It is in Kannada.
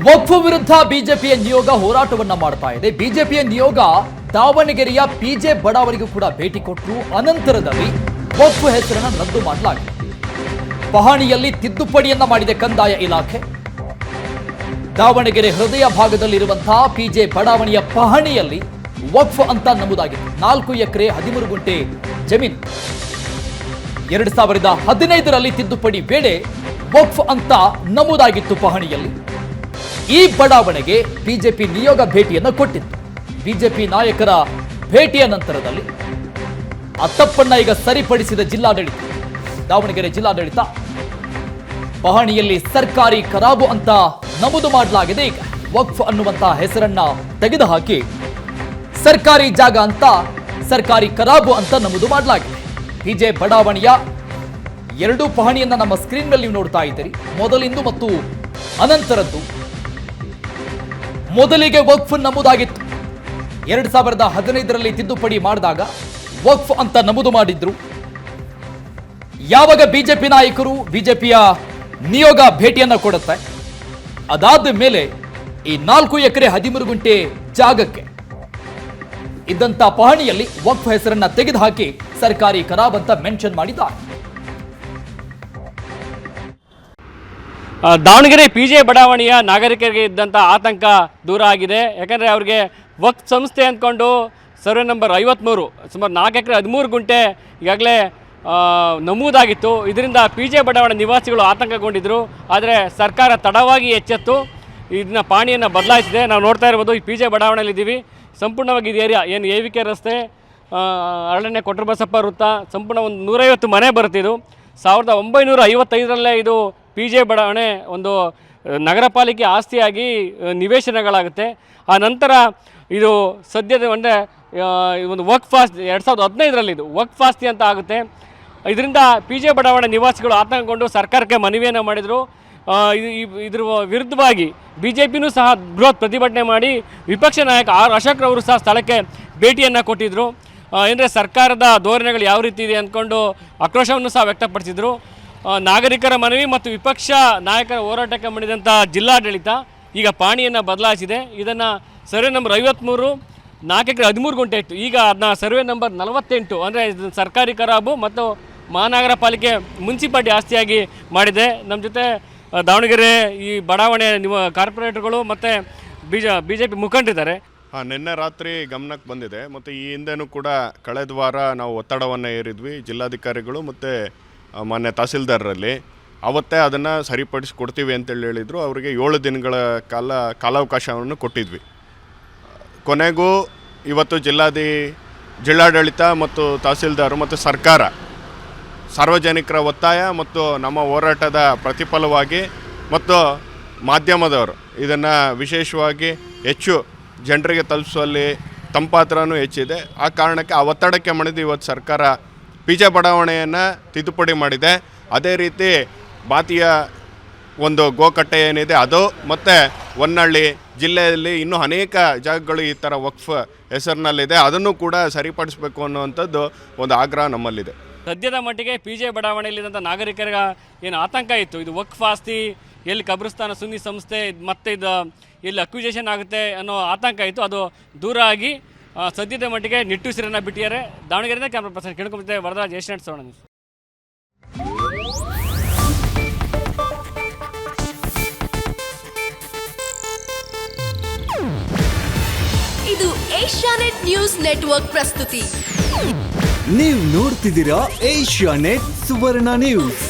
ವಕ್ಫ್ ವಿರುದ್ಧ ಬಿಜೆಪಿಯ ನಿಯೋಗ ಹೋರಾಟವನ್ನ ಮಾಡ್ತಾ ಇದೆ. ಬಿಜೆಪಿಯ ನಿಯೋಗ ದಾವಣಗೆರೆಯ ಪಿಜೆ ಬಡಾವಣೆಗೂ ಕೂಡ ಭೇಟಿ ಕೊಟ್ಟರು. ಅನಂತರದಲ್ಲಿ ವಕ್ಫ್ ಹೆಸರನ್ನು ರದ್ದು ಮಾಡಲಾಗಿದೆ. ಪಹಣಿಯಲ್ಲಿ ತಿದ್ದುಪಡಿಯನ್ನ ಮಾಡಿದೆ ಕಂದಾಯ ಇಲಾಖೆ. ದಾವಣಗೆರೆ ಹೃದಯ ಭಾಗದಲ್ಲಿರುವಂತಹ ಪಿಜೆ ಬಡಾವಣೆಯ ಪಹಣಿಯಲ್ಲಿ ವಕ್ಫ್ ಅಂತ ನಮೂದಾಗಿದೆ. 4 ಎಕರೆ 13 ಗುಂಟೆ ಜಮೀನು. 2015ರಲ್ಲಿ ತಿದ್ದುಪಡಿ ವೇಳೆ ವಕ್ಫ್ ಅಂತ ನಮೂದಾಗಿತ್ತು ಪಹಣಿಯಲ್ಲಿ. ಈ ಬಡಾವಣೆಗೆ ಬಿಜೆಪಿ ನಿಯೋಗ ಭೇಟಿಯನ್ನು ಕೊಟ್ಟಿತ್ತು. ಬಿಜೆಪಿ ನಾಯಕರ ಭೇಟಿಯ ನಂತರದಲ್ಲಿ ಆ ತಪ್ಪನ್ನ ಈಗ ಸರಿಪಡಿಸಿದ ಜಿಲ್ಲಾಡಳಿತ, ದಾವಣಗೆರೆ ಜಿಲ್ಲಾಡಳಿತ. ಪಹಣಿಯಲ್ಲಿ ಸರ್ಕಾರಿ ಖರಾಬು ಅಂತ ನಮೂದು ಮಾಡಲಾಗಿದೆ. ಈಗ ವಕ್ಫ್ ಅನ್ನುವಂತಹ ಹೆಸರನ್ನ ತೆಗೆದುಹಾಕಿ ಸರ್ಕಾರಿ ಜಾಗ ಅಂತ ಸರ್ಕಾರಿ ಖರಾಬು ಅಂತ ನಮೂದು ಮಾಡಲಾಗಿದೆ. ಪಿಜೆ ಬಡಾವಣೆಯ 2 ಪಹಣಿಯನ್ನ ನಮ್ಮ ಸ್ಕ್ರೀನ್ ಮೇಲೆ ನೀವು ನೋಡ್ತಾ ಇದ್ದೀರಿ. ಮೊದಲಿಂದು ಮತ್ತು ಅನಂತರದ್ದು. ಮೊದಲಿಗೆ ವಕ್ಫ್ ನಮೂದಾಗಿತ್ತು. 2015ರಲ್ಲಿ ತಿದ್ದುಪಡಿ ಮಾಡಿದಾಗ ವಕ್ಫ್ ಅಂತ ನಮೂದು ಮಾಡಿದ್ರು. ಯಾವಾಗ ಬಿಜೆಪಿ ನಾಯಕರು, ಬಿಜೆಪಿಯ ನಿಯೋಗ ಭೇಟಿಯನ್ನ ಕೊಡುತ್ತೆ, ಅದಾದ ಮೇಲೆ ಈ 4 ಎಕರೆ 13 ಗುಂಟೆ ಜಾಗಕ್ಕೆ ಇದ್ದಂತ ಪಹಣಿಯಲ್ಲಿ ವಕ್ಫ್ ಹೆಸರನ್ನ ತೆಗೆದುಹಾಕಿ ಸರ್ಕಾರಿ ಖರಾಬ್ ಅಂತ ಮೆನ್ಷನ್ ಮಾಡಿದ್ದಾರೆ. ದಾವಣಗೆರೆ ಪಿಜೆ ಬಡಾವಣೆಯ ನಾಗರಿಕರಿಗೆ ಇದ್ದಂಥ ಆತಂಕ ದೂರ ಆಗಿದೆ. ಯಾಕಂದರೆ ಅವ್ರಿಗೆ ವಕ್ಫ್ ಸಂಸ್ಥೆ ಅಂದ್ಕೊಂಡು ಸರ್ವೆ ನಂಬರ್ 53 ಸುಮಾರು 4 ಎಕರೆ 13 ಗುಂಟೆ ಈಗಾಗಲೇ ನಮೂದಾಗಿತ್ತು. ಇದರಿಂದ ಪಿಜೆ ಬಡಾವಣೆ ನಿವಾಸಿಗಳು ಆತಂಕಗೊಂಡಿದ್ದರು. ಆದರೆ ಸರ್ಕಾರ ತಡವಾಗಿ ಎಚ್ಚೆತ್ತು ಇದನ್ನ ಪಾಣಿಯನ್ನು ಬದಲಾಯಿಸಿದೆ. ನಾವು ನೋಡ್ತಾ ಇರ್ಬೋದು, ಈ ಪಿಜೆ ಬಡಾವಣೆಯಲ್ಲಿದ್ದೀವಿ. ಸಂಪೂರ್ಣವಾಗಿ ಇದು ಏರಿಯಾ ಏನು AVK ರಸ್ತೆ, ಅರಣ್ಯ ಕೊಟ್ರಬಸಪ್ಪ ವೃತ್ತ, ಸಂಪೂರ್ಣ ಒಂದು 150 ಮನೆ ಬರುತ್ತಿದ್ದು. 1955ರಲ್ಲೇ ಇದು ಪಿಜೆ ಬಡಾವಣೆ ಒಂದು ನಗರ ಪಾಲಿಕೆ ಆಸ್ತಿಯಾಗಿ ನಿವೇಶನಗಳಾಗುತ್ತೆ. ಆ ನಂತರ ಇದು ಸದ್ಯದ ಅಂದರೆ ಒಂದು ವಕ್ಫ್ ಆಸ್ತಿ 2015ರಲ್ಲಿ ಇದು ವಕ್ಫ್ ಆಸ್ತಿ ಅಂತ ಆಗುತ್ತೆ. ಇದರಿಂದ ಪಿಜೆ ಬಡಾವಣೆ ನಿವಾಸಿಗಳು ಆತಂಕಗೊಂಡು ಸರ್ಕಾರಕ್ಕೆ ಮನವಿಯನ್ನು ಮಾಡಿದರು. ಇದ್ರ ವಿರುದ್ಧವಾಗಿ BJPನೂ ಸಹ ಬೃಹತ್ ಪ್ರತಿಭಟನೆ ಮಾಡಿ ವಿಪಕ್ಷ ನಾಯಕ R. ಅಶೋಕ್ ರವರು ಸಹ ಸ್ಥಳಕ್ಕೆ ಭೇಟಿಯನ್ನು ಕೊಟ್ಟಿದ್ದರು. ಅಂದರೆ ಸರ್ಕಾರದ ಧೋರಣೆಗಳು ಯಾವ ರೀತಿ ಇದೆ ಅಂದ್ಕೊಂಡು ಆಕ್ರೋಶವನ್ನು ಸಹ ವ್ಯಕ್ತಪಡಿಸಿದರು. ನಾಗರಿಕರ ಮನವಿ ಮತ್ತು ವಿಪಕ್ಷ ನಾಯಕರ ಹೋರಾಟಕ್ಕೆ ಮಾಡಿದಂಥ ಜಿಲ್ಲಾಡಳಿತ ಈಗ ಪಾಣಿಯನ್ನು ಬದಲಾಯಿಸಿದೆ. ಇದನ್ನು ಸರ್ವೆ ನಂಬರ್ 53 4 ಎಕರೆ 13 ಗುಂಟೆ ಇತ್ತು. ಈಗ ಅದನ್ನ ಸರ್ವೆ ನಂಬರ್ 48 ಅಂದರೆ ಸರ್ಕಾರಿ ಖರಾಬು ಮತ್ತು ಮಹಾನಗರ ಪಾಲಿಕೆ ಮುನ್ಸಿಪಾಲಿಟಿ ಆಸ್ತಿಯಾಗಿ ಮಾಡಿದೆ. ನಮ್ಮ ಜೊತೆ ದಾವಣಗೆರೆ ಈ ಬಡಾವಣೆ ಕಾರ್ಪೊರೇಟರ್ಗಳು ಮತ್ತು BJP ಮುಖಂಡರಿದ್ದಾರೆ. ನಿನ್ನೆ ರಾತ್ರಿ ಗಮನಕ್ಕೆ ಬಂದಿದೆ ಮತ್ತು ಈ ಹಿಂದೆನೂ ಕೂಡ ಕಳೆದ ವಾರ ನಾವು ಒತ್ತಡವನ್ನು ಏರಿದ್ವಿ ಜಿಲ್ಲಾಧಿಕಾರಿಗಳು ಮತ್ತು ಮಾನ್ಯ ತಹಸೀಲ್ದಾರರಲ್ಲಿ. ಅವತ್ತೇ ಅದನ್ನು ಸರಿಪಡಿಸಿ ಕೊಡ್ತೀವಿ ಅಂತೇಳಿ ಹೇಳಿದರು. ಅವರಿಗೆ 7 ದಿನಗಳ ಕಾಲಾವಕಾಶವನ್ನು ಕೊಟ್ಟಿದ್ವಿ. ಕೊನೆಗೂ ಇವತ್ತು ಜಿಲ್ಲಾಡಳಿತ ಮತ್ತು ತಹಸೀಲ್ದಾರು ಮತ್ತು ಸರ್ಕಾರ ಸಾರ್ವಜನಿಕರ ಒತ್ತಾಯ ಮತ್ತು ನಮ್ಮ ಹೋರಾಟದ ಪ್ರತಿಫಲವಾಗಿ ಮತ್ತು ಮಾಧ್ಯಮದವರು ಇದನ್ನು ವಿಶೇಷವಾಗಿ ಹೆಚ್ಚು ಜನರಿಗೆ ತಲುಪಿಸುವಲ್ಲಿ ತಮ್ಮ ಪಾತ್ರನೂ ಹೆಚ್ಚಿದೆ. ಆ ಕಾರಣಕ್ಕೆ ಆ ಒತ್ತಡಕ್ಕೆ ಮಣಿದು ಇವತ್ತು ಸರ್ಕಾರ ಪಿಜೆ ಬಡಾವಣೆಯನ್ನು ತಿದ್ದುಪಡಿ ಮಾಡಿದೆ. ಅದೇ ರೀತಿ ಬಾತಿಯ ಒಂದು ಗೋಕಟ್ಟೆ ಏನಿದೆ ಅದು ಮತ್ತು ಹೊನ್ನಳ್ಳಿ ಜಿಲ್ಲೆಯಲ್ಲಿ ಇನ್ನೂ ಅನೇಕ ಜಾಗಗಳು ಈ ಥರ ವಕ್ಫ್ ಹೆಸರಿನಲ್ಲಿದೆ. ಅದನ್ನು ಕೂಡ ಸರಿಪಡಿಸಬೇಕು ಅನ್ನುವಂಥದ್ದು ಒಂದು ಆಗ್ರಹ ನಮ್ಮಲ್ಲಿದೆ. ಸದ್ಯದ ಮಟ್ಟಿಗೆ ಪಿಜೆ ಬಡಾವಣೆಯಲ್ಲಿದ್ದಂಥ ನಾಗರಿಕರ ಏನು ಆತಂಕ ಇತ್ತು, ಇದು ವಕ್ಫ್ ಆಸ್ತಿ, ಎಲ್ಲಿ ಕಬ್ರಿಸ್ತಾನ ಸುನ್ನಿ ಸಂಸ್ಥೆ ಮತ್ತು ಇದು ಎಲ್ಲಿ ಅಕ್ವಿಜೇಷನ್ ಆಗುತ್ತೆ ಅನ್ನೋ ಆತಂಕ ಇತ್ತು, ಅದು ದೂರ ಆಗಿ ಸದ್ಯದ ಮಟ್ಟಿಗೆ ನಿಟ್ಟುಸಿರನ್ನು ಬಿಟ್ಟಿದ್ದಾರೆ. ದಾವಣಗೆರೆಯಿಂದ ಕ್ಯಾಮ್ರಾ ಪರ್ಸನ್ ಕೇಳ್ಕೊಂಬತ್ತೆ ವರದರಾಜ್, ಏಷ್ಯಾನೆಟ್ ಸವರ್ಣ ನ್ಯೂಸ್. ಇದು ಏಷ್ಯಾನೆಟ್ ನ್ಯೂಸ್ ನೆಟ್ವರ್ಕ್ ಪ್ರಸ್ತುತಿ. ನೀವು ನೋಡ್ತಿದ್ದೀರಾ ಏಷ್ಯಾನೆಟ್ ಸುವರ್ಣ ನ್ಯೂಸ್.